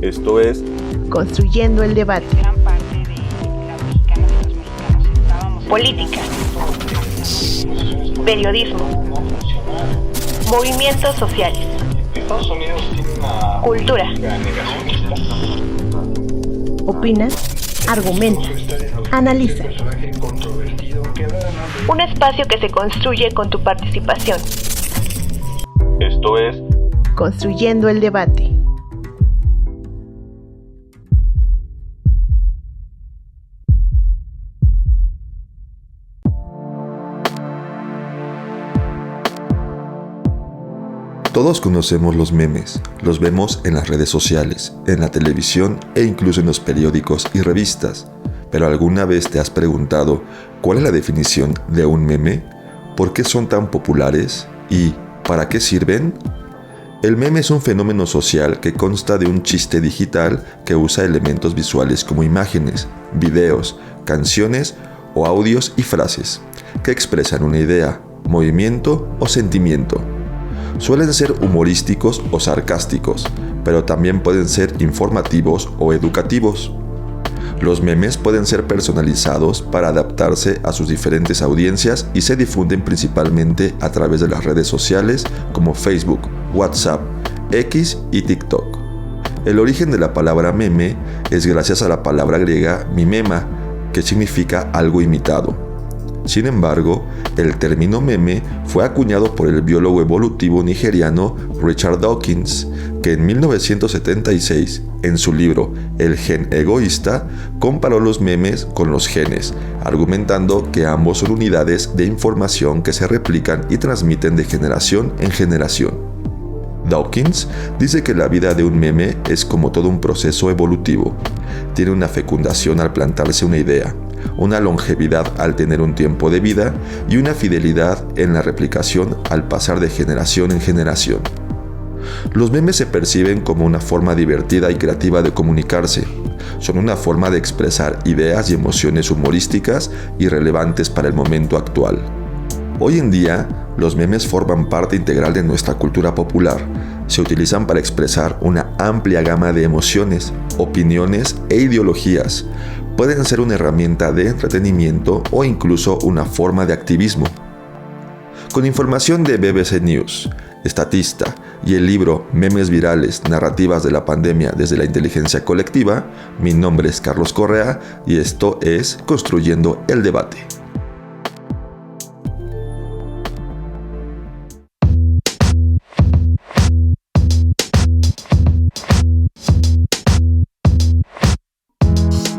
Esto es Construyendo el debate. Gran parte de la mexicana, de los mexicanos estábamos... Política. Periodismo. Movimientos sociales. Estados Unidos tiene una Cultura. negacionista. Opina, argumenta, analiza. Un espacio que se construye con tu participación. Esto es Construyendo el debate. Todos conocemos los memes, los vemos en las redes sociales, en la televisión e incluso en los periódicos y revistas. ¿Pero alguna vez te has preguntado cuál es la definición de un meme? ¿Por qué son tan populares? ¿Y para qué sirven? El meme es un fenómeno social que consta de un chiste digital que usa elementos visuales como imágenes, videos, canciones o audios y frases que expresan una idea, movimiento o sentimiento. Suelen ser humorísticos o sarcásticos, pero también pueden ser informativos o educativos. Los memes pueden ser personalizados para adaptarse a sus diferentes audiencias y se difunden principalmente a través de las redes sociales como Facebook, WhatsApp, X y TikTok. El origen de la palabra meme es gracias a la palabra griega mimema, que significa algo imitado. Sin embargo, el término meme fue acuñado por el biólogo evolutivo nigeriano Richard Dawkins, que en 1976, en su libro El gen egoísta, comparó los memes con los genes, argumentando que ambos son unidades de información que se replican y transmiten de generación en generación. Dawkins dice que la vida de un meme es como todo un proceso evolutivo. Tiene una fecundación al plantarse una idea, una longevidad al tener un tiempo de vida y una fidelidad en la replicación al pasar de generación en generación. Los memes se perciben como una forma divertida y creativa de comunicarse. Son una forma de expresar ideas y emociones humorísticas y relevantes para el momento actual. Hoy en día, los memes forman parte integral de nuestra cultura popular. Se utilizan para expresar una amplia gama de emociones, opiniones e ideologías. Pueden ser una herramienta de entretenimiento o incluso una forma de activismo. Con información de BBC News, Statista y el libro Memes virales, narrativas de la pandemia desde la inteligencia colectiva, mi nombre es Carlos Correa y esto es Construyendo el debate.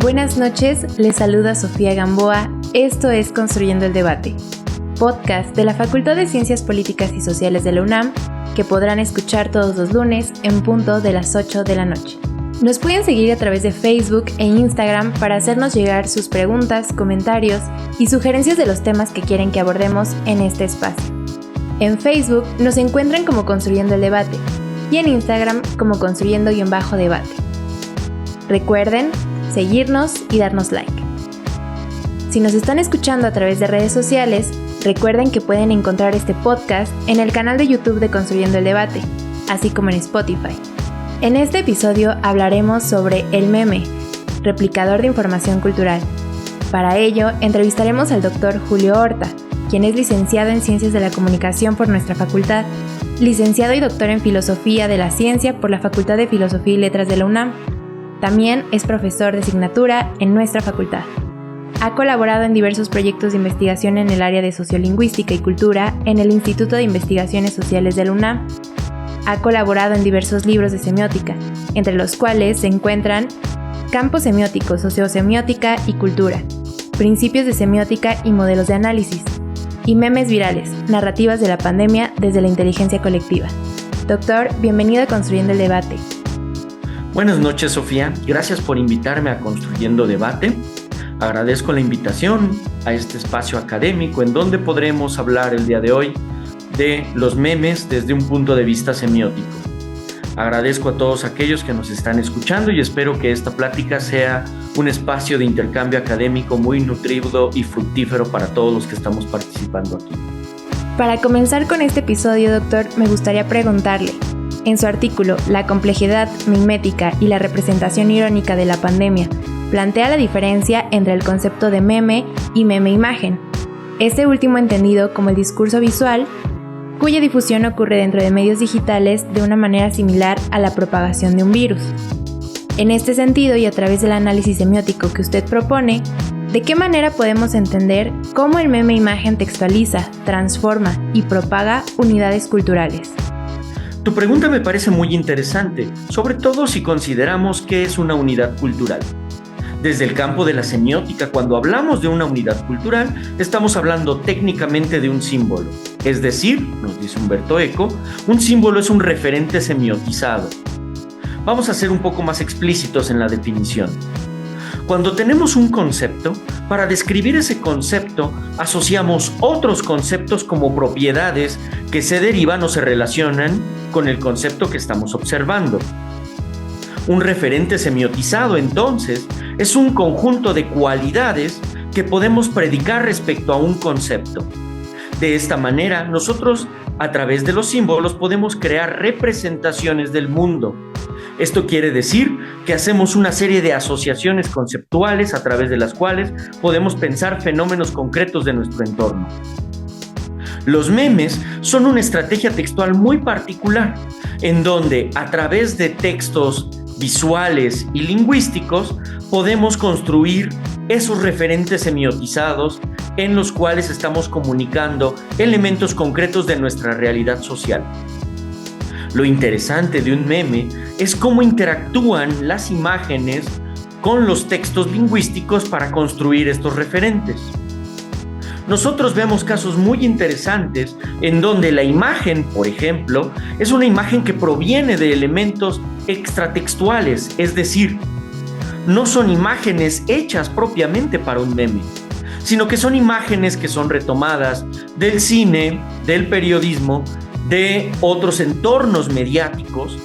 Buenas noches, les saluda Sofía Gamboa, esto es Construyendo el Debate, podcast de la Facultad de Ciencias Políticas y Sociales de la UNAM, que podrán escuchar todos los lunes en punto de las 8 de la noche. Nos pueden seguir a través de Facebook e Instagram para hacernos llegar sus preguntas, comentarios y sugerencias de los temas que quieren que abordemos en este espacio. En Facebook nos encuentran como Construyendo el Debate y en Instagram como Construyendo-Debate. Recuerden seguirnos y darnos like. Si nos están escuchando a través de redes sociales, recuerden que pueden encontrar este podcast en el canal de YouTube de Construyendo el Debate, así como en Spotify. En este episodio hablaremos sobre el meme, replicador de información cultural. Para ello, entrevistaremos al Dr. Julio Horta, quien es licenciado en Ciencias de la Comunicación por nuestra facultad, licenciado y doctor en Filosofía de la Ciencia por la Facultad de Filosofía y Letras de la UNAM. También es profesor de asignatura en nuestra facultad. Ha colaborado en diversos proyectos de investigación en el área de sociolingüística y cultura en el Instituto de Investigaciones Sociales de la UNAM. Ha colaborado en diversos libros de semiótica, entre los cuales se encuentran Campos semióticos, sociosemiótica y cultura, Principios de semiótica y modelos de análisis, y Memes virales, narrativas de la pandemia desde la inteligencia colectiva. Doctor, bienvenido a Construyendo el Debate. Buenas noches, Sofía. Gracias por invitarme a Construyendo Debate. Agradezco la invitación a este espacio académico en donde podremos hablar el día de hoy de los memes desde un punto de vista semiótico. Agradezco a todos aquellos que nos están escuchando y espero que esta plática sea un espacio de intercambio académico muy nutrido y fructífero para todos los que estamos participando aquí. Para comenzar con este episodio, doctor, me gustaría preguntarle, en su artículo La complejidad mimética y la representación irónica de la pandemia, plantea la diferencia entre el concepto de meme y meme-imagen, este último entendido como el discurso visual, cuya difusión ocurre dentro de medios digitales de una manera similar a la propagación de un virus. En este sentido, y a través del análisis semiótico que usted propone, ¿de qué manera podemos entender cómo el meme-imagen textualiza, transforma y propaga unidades culturales? Tu pregunta me parece muy interesante, sobre todo si consideramos qué es una unidad cultural. Desde el campo de la semiótica, cuando hablamos de una unidad cultural, estamos hablando técnicamente de un símbolo. Es decir, nos dice Umberto Eco, un símbolo es un referente semiotizado. Vamos a ser un poco más explícitos en la definición. Cuando tenemos un concepto, para describir ese concepto asociamos otros conceptos como propiedades que se derivan o se relacionan con el concepto que estamos observando. Un referente semiotizado, entonces, es un conjunto de cualidades que podemos predicar respecto a un concepto. De esta manera, nosotros, a través de los símbolos, podemos crear representaciones del mundo. Esto quiere decir que hacemos una serie de asociaciones conceptuales a través de las cuales podemos pensar fenómenos concretos de nuestro entorno. Los memes son una estrategia textual muy particular, en donde a través de textos visuales y lingüísticos podemos construir esos referentes semiotizados en los cuales estamos comunicando elementos concretos de nuestra realidad social. Lo interesante de un meme es cómo interactúan las imágenes con los textos lingüísticos para construir estos referentes. Nosotros vemos casos muy interesantes en donde la imagen, por ejemplo, es una imagen que proviene de elementos extratextuales, es decir, no son imágenes hechas propiamente para un meme, sino que son imágenes que son retomadas del cine, del periodismo, de otros entornos mediáticos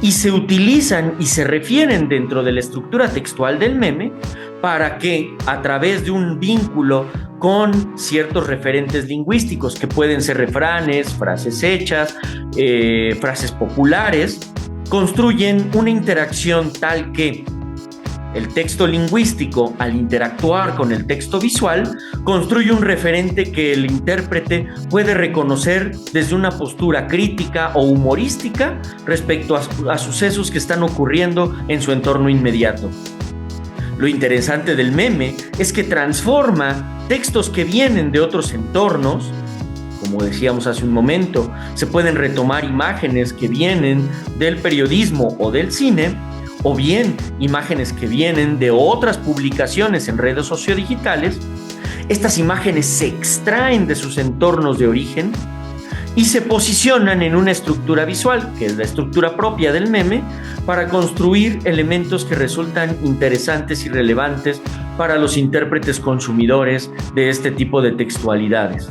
y se utilizan y se refieren dentro de la estructura textual del meme para que a través de un vínculo con ciertos referentes lingüísticos que pueden ser refranes, frases hechas, frases populares, construyen una interacción tal que el texto lingüístico, al interactuar con el texto visual, construye un referente que el intérprete puede reconocer desde una postura crítica o humorística respecto a sucesos que están ocurriendo en su entorno inmediato. Lo interesante del meme es que transforma textos que vienen de otros entornos. Como decíamos hace un momento, se pueden retomar imágenes que vienen del periodismo o del cine, o bien imágenes que vienen de otras publicaciones en redes sociodigitales. Estas imágenes se extraen de sus entornos de origen y se posicionan en una estructura visual, que es la estructura propia del meme, para construir elementos que resultan interesantes y relevantes para los intérpretes consumidores de este tipo de textualidades.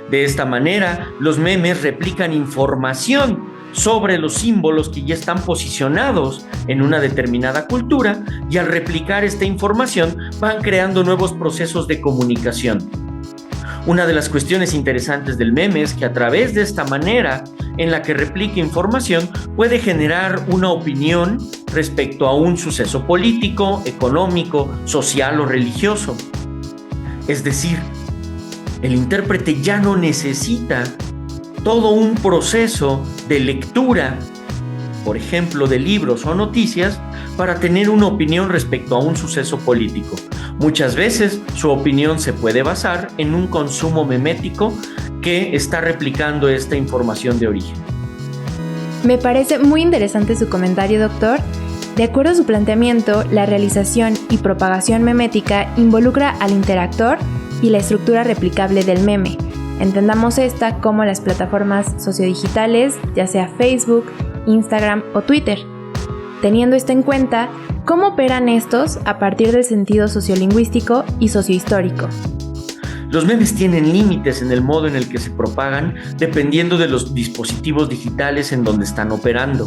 De esta manera, los memes replican información sobre los símbolos que ya están posicionados en una determinada cultura y al replicar esta información van creando nuevos procesos de comunicación. Una de las cuestiones interesantes del meme es que a través de esta manera en la que replica información puede generar una opinión respecto a un suceso político, económico, social o religioso. Es decir, el intérprete ya no necesita todo un proceso de lectura, por ejemplo, de libros o noticias, para tener una opinión respecto a un suceso político. Muchas veces su opinión se puede basar en un consumo memético que está replicando esta información de origen. Me parece muy interesante su comentario, doctor. De acuerdo a su planteamiento, la realización y propagación memética involucra al interactor y la estructura replicable del meme. Entendamos esta como las plataformas sociodigitales, ya sea Facebook, Instagram o Twitter. Teniendo esto en cuenta, ¿cómo operan estos a partir del sentido sociolingüístico y sociohistórico? Los memes tienen límites en el modo en el que se propagan dependiendo de los dispositivos digitales en donde están operando.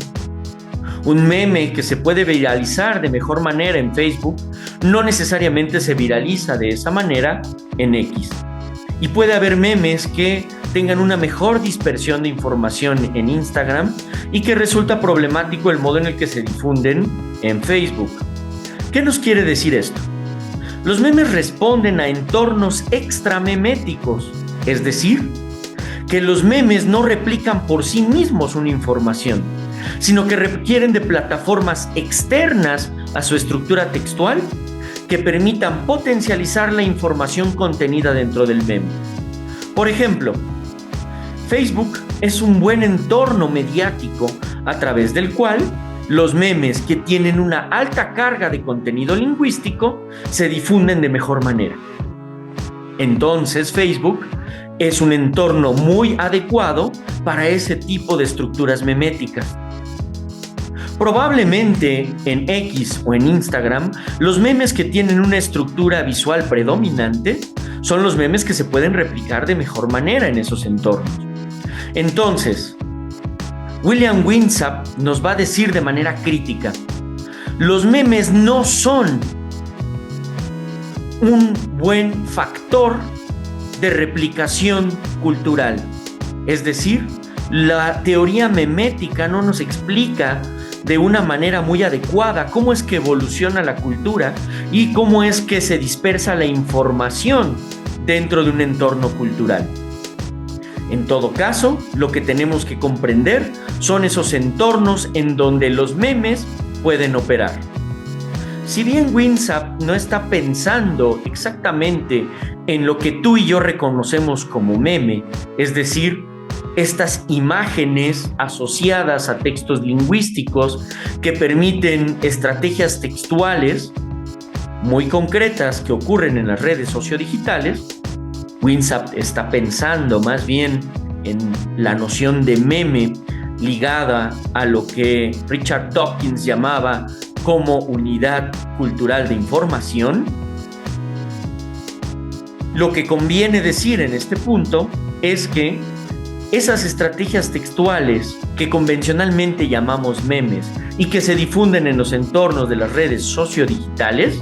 Un meme que se puede viralizar de mejor manera en Facebook no necesariamente se viraliza de esa manera en X. Y puede haber memes que tengan una mejor dispersión de información en Instagram y que resulta problemático el modo en el que se difunden en Facebook. ¿Qué nos quiere decir esto? Los memes responden a entornos extrameméticos, es decir, que los memes no replican por sí mismos una información, sino que requieren de plataformas externas a su estructura textual que permitan potencializar la información contenida dentro del meme. Por ejemplo, Facebook es un buen entorno mediático a través del cual los memes que tienen una alta carga de contenido lingüístico se difunden de mejor manera. Entonces, Facebook es un entorno muy adecuado para ese tipo de estructuras meméticas. Probablemente en X o en Instagram, los memes que tienen una estructura visual predominante son los memes que se pueden replicar de mejor manera en esos entornos. Entonces, William Winsap nos va a decir de manera crítica: los memes no son un buen factor de replicación cultural. Es decir, la teoría memética no nos explica de una manera muy adecuada cómo es que evoluciona la cultura y cómo es que se dispersa la información dentro de un entorno cultural. En todo caso, lo que tenemos que comprender son esos entornos en donde los memes pueden operar. Si bien Winsap no está pensando exactamente en lo que tú y yo reconocemos como meme, es decir, estas imágenes asociadas a textos lingüísticos que permiten estrategias textuales muy concretas que ocurren en las redes sociodigitales, Winsap está pensando más bien en la noción de meme ligada a lo que Richard Dawkins llamaba como unidad cultural de información. Lo que conviene decir en este punto es que esas estrategias textuales que convencionalmente llamamos memes y que se difunden en los entornos de las redes sociodigitales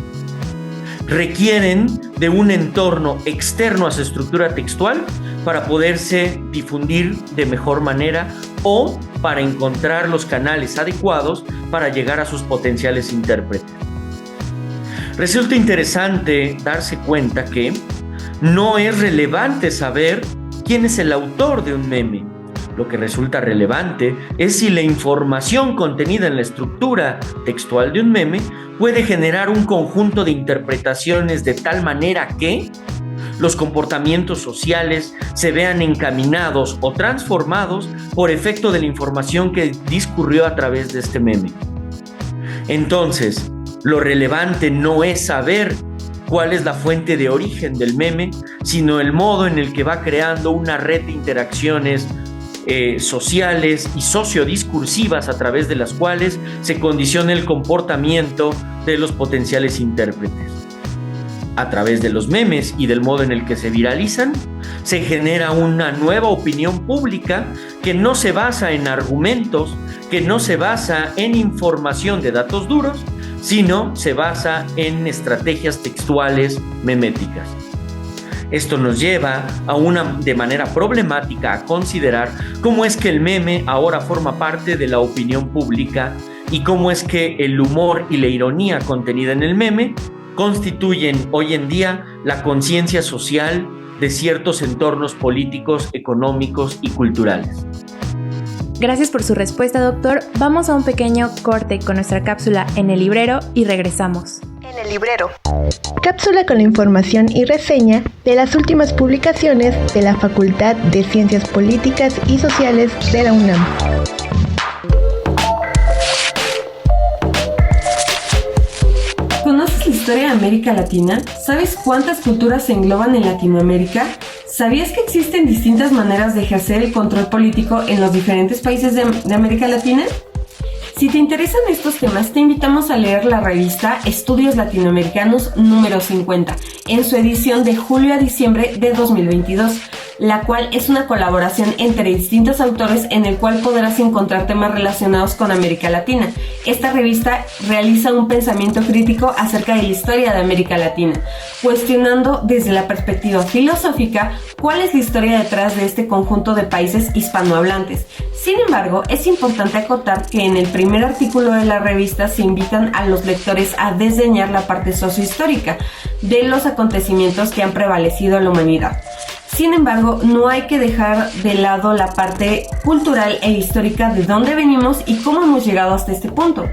requieren de un entorno externo a su estructura textual para poderse difundir de mejor manera o para encontrar los canales adecuados para llegar a sus potenciales intérpretes. Resulta interesante darse cuenta que no es relevante saber quién es el autor de un meme. Lo que resulta relevante es si la información contenida en la estructura textual de un meme puede generar un conjunto de interpretaciones de tal manera que los comportamientos sociales se vean encaminados o transformados por efecto de la información que discurrió a través de este meme. Entonces, lo relevante no es saber cuál es la fuente de origen del meme, sino el modo en el que va creando una red de interacciones sociales y sociodiscursivas a través de las cuales se condiciona el comportamiento de los potenciales intérpretes. A través de los memes y del modo en el que se viralizan, se genera una nueva opinión pública que no se basa en argumentos, que no se basa en información de datos duros, sino se basa en estrategias textuales meméticas. Esto nos lleva de manera problemática a considerar cómo es que el meme ahora forma parte de la opinión pública y cómo es que el humor y la ironía contenida en el meme constituyen hoy en día la conciencia social de ciertos entornos políticos, económicos y culturales. Gracias por su respuesta, doctor. Vamos a un pequeño corte con nuestra cápsula en el librero y regresamos. En el librero. Cápsula con la información y reseña de las últimas publicaciones de la Facultad de Ciencias Políticas y Sociales de la UNAM. ¿Conoces la historia de América Latina? ¿Sabes cuántas culturas se engloban en Latinoamérica? ¿Sabías que existen distintas maneras de ejercer el control político en los diferentes países de América Latina? Si te interesan estos temas, te invitamos a leer la revista Estudios Latinoamericanos número 50, en su edición de julio a diciembre de 2022. la cual es una colaboración entre distintos autores en el cual podrás encontrar temas relacionados con América Latina. Esta revista realiza un pensamiento crítico acerca de la historia de América Latina, cuestionando desde la perspectiva filosófica cuál es la historia detrás de este conjunto de países hispanohablantes. Sin embargo, es importante acotar que en el primer artículo de la revista se invitan a los lectores a desdeñar la parte sociohistórica de los acontecimientos que han prevalecido en la humanidad. Sin embargo, no hay que dejar de lado la parte cultural e histórica de dónde venimos y cómo hemos llegado hasta este punto.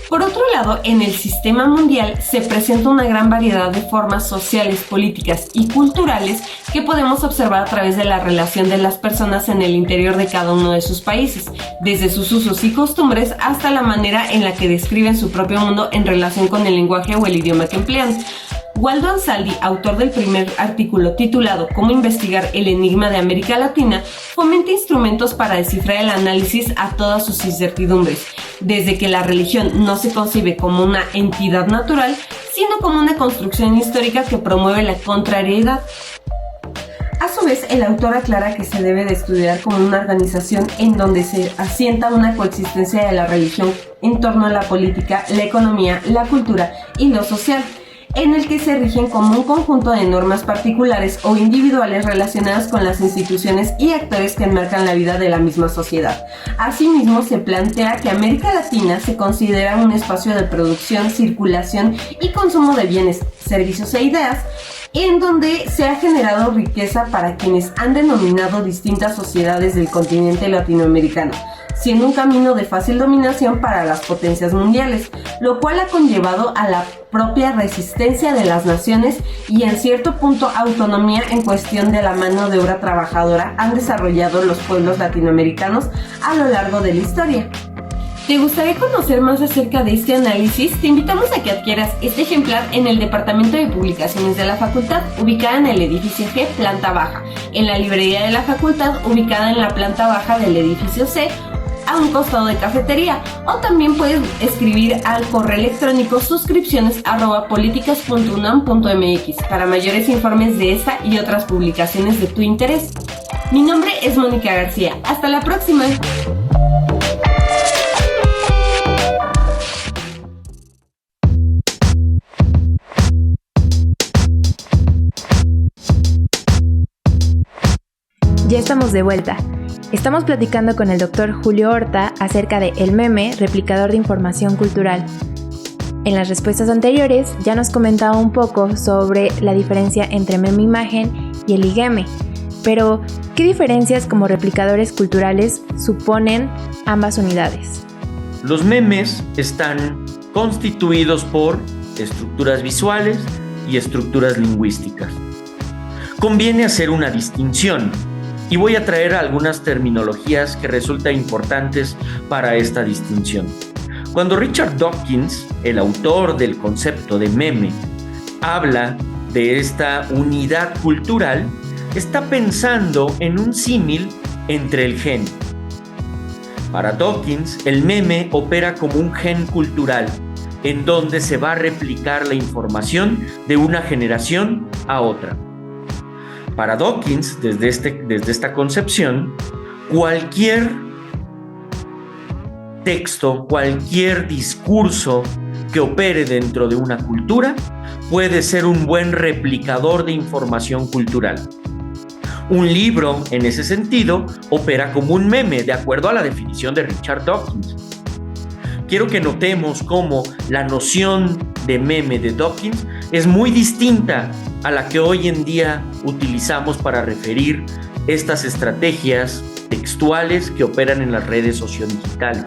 Por otro lado, en el sistema mundial se presenta una gran variedad de formas sociales, políticas y culturales que podemos observar a través de la relación de las personas en el interior de cada uno de sus países, desde sus usos y costumbres hasta la manera en la que describen su propio mundo en relación con el lenguaje o el idioma que emplean. Waldo Anzaldi, autor del primer artículo titulado «Cómo investigar el enigma de América Latina», fomenta instrumentos para descifrar el análisis a todas sus incertidumbres, desde que la religión no se concibe como una entidad natural, sino como una construcción histórica que promueve la contrariedad. A su vez, el autor aclara que se debe de estudiar como una organización en donde se asienta una coexistencia de la religión en torno a la política, la economía, la cultura y lo social, en el que se rigen como un conjunto de normas particulares o individuales relacionadas con las instituciones y actores que enmarcan la vida de la misma sociedad. Asimismo, se plantea que América Latina se considera un espacio de producción, circulación y consumo de bienes, servicios e ideas, en donde se ha generado riqueza para quienes han denominado distintas sociedades del continente latinoamericano, siendo un camino de fácil dominación para las potencias mundiales, lo cual ha conllevado a la propia resistencia de las naciones y en cierto punto autonomía en cuestión de la mano de obra trabajadora han desarrollado los pueblos latinoamericanos a lo largo de la historia. ¿Te gustaría conocer más acerca de este análisis? Te invitamos a que adquieras este ejemplar en el Departamento de Publicaciones de la Facultad, ubicada en el edificio G, planta baja, en la librería de la Facultad, ubicada en la planta baja del edificio C, a un costado de cafetería, o también puedes escribir al correo electrónico suscripciones@políticas.unam.mx para mayores informes de esta y otras publicaciones de tu interés. Mi nombre es Mónica García. Hasta la próxima. Ya estamos de vuelta. Estamos platicando con el Dr. Julio Horta acerca de el meme, replicador de información cultural. En las respuestas anteriores ya nos comentaba un poco sobre la diferencia entre meme imagen y el IGEME, pero ¿qué diferencias como replicadores culturales suponen ambas unidades? Los memes están constituidos por estructuras visuales y estructuras lingüísticas. Conviene hacer una distinción. Y voy a traer algunas terminologías que resultan importantes para esta distinción. Cuando Richard Dawkins, el autor del concepto de meme, habla de esta unidad cultural, está pensando en un símil entre el gen. Para Dawkins, el meme opera como un gen cultural, en donde se va a replicar la información de una generación a otra. Para Dawkins, desde esta concepción, cualquier texto, cualquier discurso que opere dentro de una cultura puede ser un buen replicador de información cultural. Un libro, en ese sentido, opera como un meme, de acuerdo a la definición de Richard Dawkins. Quiero que notemos cómo la noción de meme de Dawkins es muy distinta a la que hoy en día utilizamos para referir estas estrategias textuales que operan en las redes sociodigitales.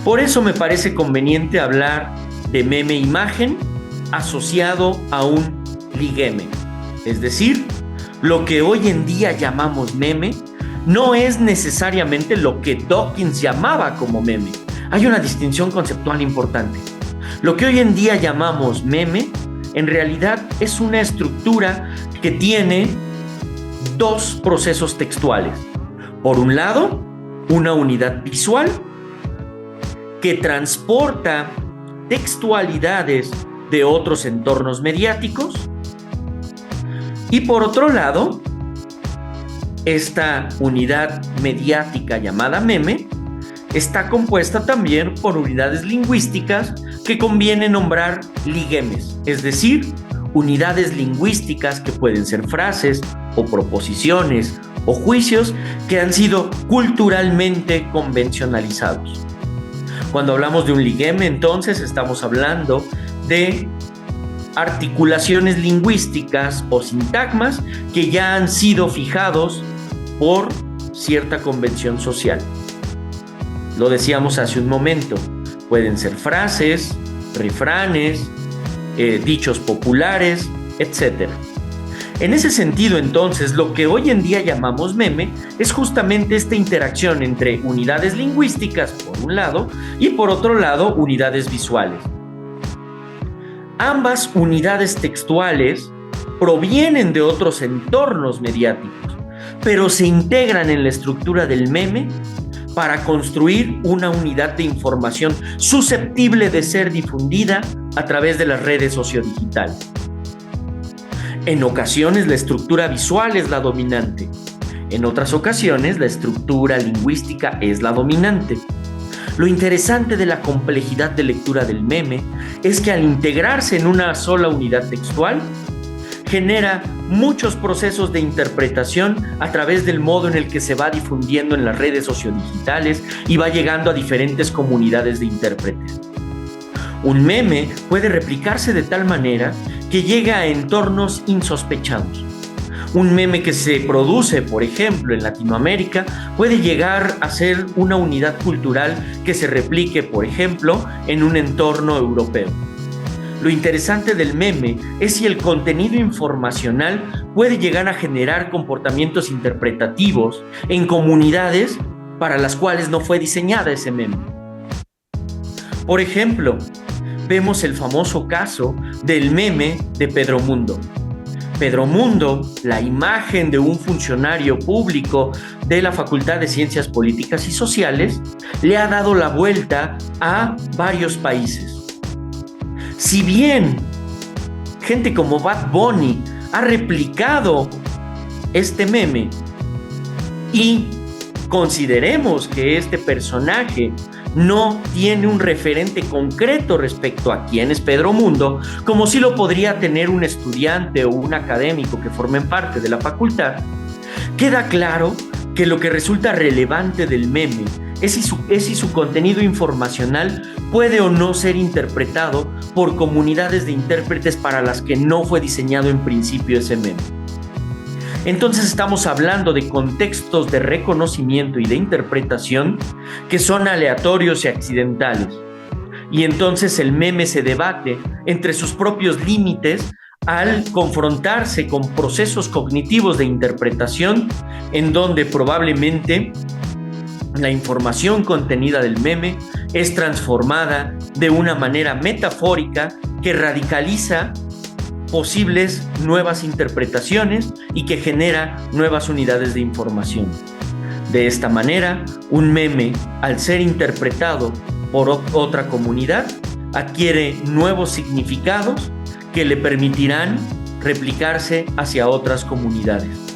Por eso me parece conveniente hablar de meme imagen asociado a un ligeme. Es decir, lo que hoy en día llamamos meme no es necesariamente lo que Dawkins llamaba como meme. Hay una distinción conceptual importante. Lo que hoy en día llamamos meme, en realidad es una estructura que tiene dos procesos textuales. Por un lado, una unidad visual que transporta textualidades de otros entornos mediáticos Y por otro lado, esta unidad mediática llamada meme está compuesta también por unidades lingüísticas que conviene nombrar liguemes, es decir, unidades lingüísticas que pueden ser frases o proposiciones o juicios que han sido culturalmente convencionalizados. Cuando hablamos de un ligueme, entonces estamos hablando de articulaciones lingüísticas o sintagmas que ya han sido fijados por cierta convención social. Lo decíamos hace un momento, pueden ser frases, refranes, dichos populares, etc. En ese sentido, entonces, lo que hoy en día llamamos meme es justamente esta interacción entre unidades lingüísticas, por un lado, y por otro lado, unidades visuales. Ambas unidades textuales provienen de otros entornos mediáticos, pero se integran en la estructura del meme para construir una unidad de información susceptible de ser difundida a través de las redes sociodigitales. En ocasiones la estructura visual es la dominante, en otras ocasiones la estructura lingüística es la dominante. Lo interesante de la complejidad de lectura del meme es que al integrarse en una sola unidad textual, genera muchos procesos de interpretación a través del modo en el que se va difundiendo en las redes sociodigitales y va llegando a diferentes comunidades de intérpretes. Un meme puede replicarse de tal manera que llega a entornos insospechados. Un meme que se produce, por ejemplo, en Latinoamérica, puede llegar a ser una unidad cultural que se replique, por ejemplo, en un entorno europeo. Lo interesante del meme es si el contenido informacional puede llegar a generar comportamientos interpretativos en comunidades para las cuales no fue diseñada ese meme. Por ejemplo, vemos el famoso caso del meme de Pedro Mundo. Pedro Mundo, la imagen de un funcionario público de la Facultad de Ciencias Políticas y Sociales, le ha dado la vuelta a varios países. Si bien gente como Bad Bunny ha replicado este meme y consideremos que este personaje no tiene un referente concreto respecto a quién es Pedro Mundo, como si lo podría tener un estudiante o un académico que formen parte de la facultad, queda claro que lo que resulta relevante del meme es si su contenido informacional puede o no ser interpretado por comunidades de intérpretes para las que no fue diseñado en principio ese meme. Entonces estamos hablando de contextos de reconocimiento y de interpretación que son aleatorios y accidentales. Y entonces el meme se debate entre sus propios límites al confrontarse con procesos cognitivos de interpretación en donde probablemente la información contenida del meme es transformada de una manera metafórica que radicaliza posibles nuevas interpretaciones y que genera nuevas unidades de información. De esta manera, un meme, al ser interpretado por otra comunidad, adquiere nuevos significados que le permitirán replicarse hacia otras comunidades.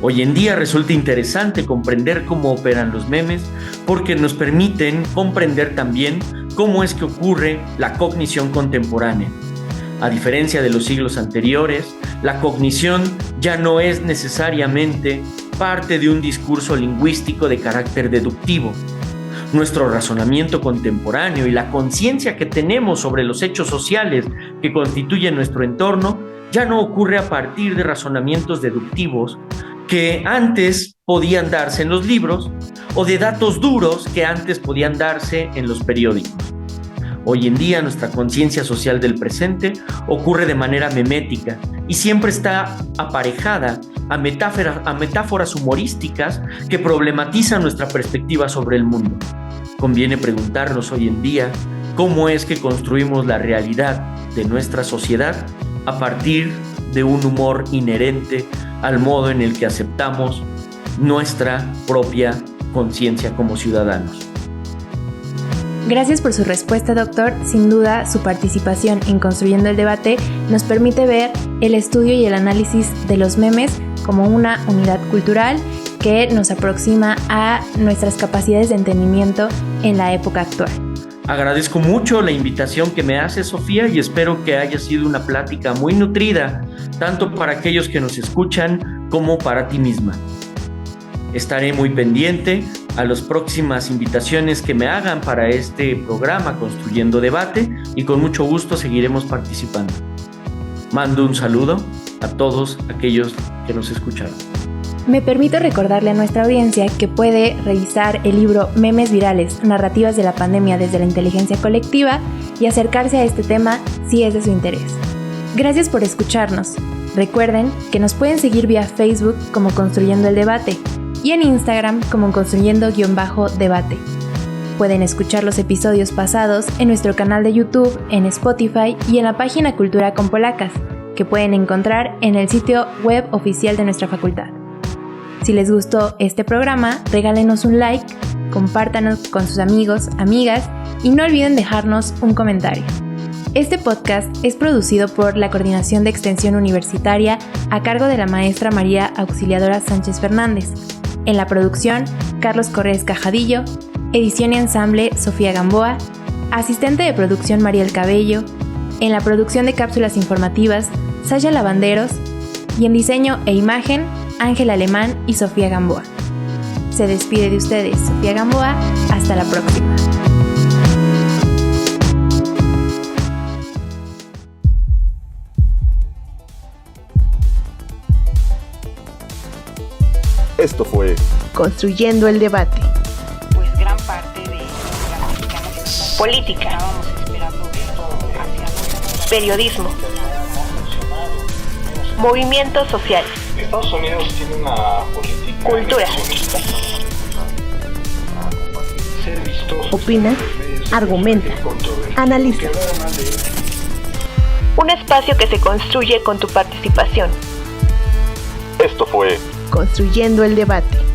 Hoy en día resulta interesante comprender cómo operan los memes porque nos permiten comprender también cómo es que ocurre la cognición contemporánea. A diferencia de los siglos anteriores, la cognición ya no es necesariamente parte de un discurso lingüístico de carácter deductivo. Nuestro razonamiento contemporáneo y la conciencia que tenemos sobre los hechos sociales que constituyen nuestro entorno ya no ocurre a partir de razonamientos deductivos que antes podían darse en los libros o de datos duros que antes podían darse en los periódicos. Hoy en día nuestra conciencia social del presente ocurre de manera memética y siempre está aparejada a metáforas humorísticas que problematizan nuestra perspectiva sobre el mundo. Conviene preguntarnos hoy en día cómo es que construimos la realidad de nuestra sociedad a partir de un humor inherente al modo en el que aceptamos nuestra propia conciencia como ciudadanos. Gracias por su respuesta, doctor. Sin duda, su participación en Construyendo el Debate nos permite ver el estudio y el análisis de los memes como una unidad cultural que nos aproxima a nuestras capacidades de entendimiento en la época actual. Agradezco mucho la invitación que me hace, Sofía, y espero que haya sido una plática muy nutrida, tanto para aquellos que nos escuchan como para ti misma. Estaré muy pendiente a las próximas invitaciones que me hagan para este programa Construyendo Debate y con mucho gusto seguiremos participando. Mando un saludo a todos aquellos que nos escucharon. Me permito recordarle a nuestra audiencia que puede revisar el libro Memes Virales, Narrativas de la Pandemia desde la Inteligencia Colectiva y acercarse a este tema si es de su interés. Gracias por escucharnos. Recuerden que nos pueden seguir vía Facebook como Construyendo el Debate y en Instagram como Construyendo_Debate. Pueden escuchar los episodios pasados en nuestro canal de YouTube, en Spotify y en la página Cultura con Polacas, que pueden encontrar en el sitio web oficial de nuestra facultad. Si les gustó este programa, regálenos un like, compártanos con sus amigos, amigas y no olviden dejarnos un comentario. Este podcast es producido por la Coordinación de Extensión Universitaria a cargo de la maestra María Auxiliadora Sánchez Fernández. En la producción, Carlos Corrés Cajadillo, edición y ensamble Sofía Gamboa, asistente de producción Mariel Cabello, en la producción de cápsulas informativas Sasha Lavanderos y en diseño e imagen Ángel Alemán y Sofía Gamboa. Se despide de ustedes Sofía Gamboa, hasta la próxima. Esto fue Construyendo el Debate. Pues gran parte de la mexicana Política. estábamos esperando esto hacia Periodismo. Movimientos sociales. Estados Unidos tiene una política Cultura. negacionista. Ser vistoso. Opina, argumenta, analiza. Un espacio que se construye con tu participación. Esto fue Construyendo el Debate.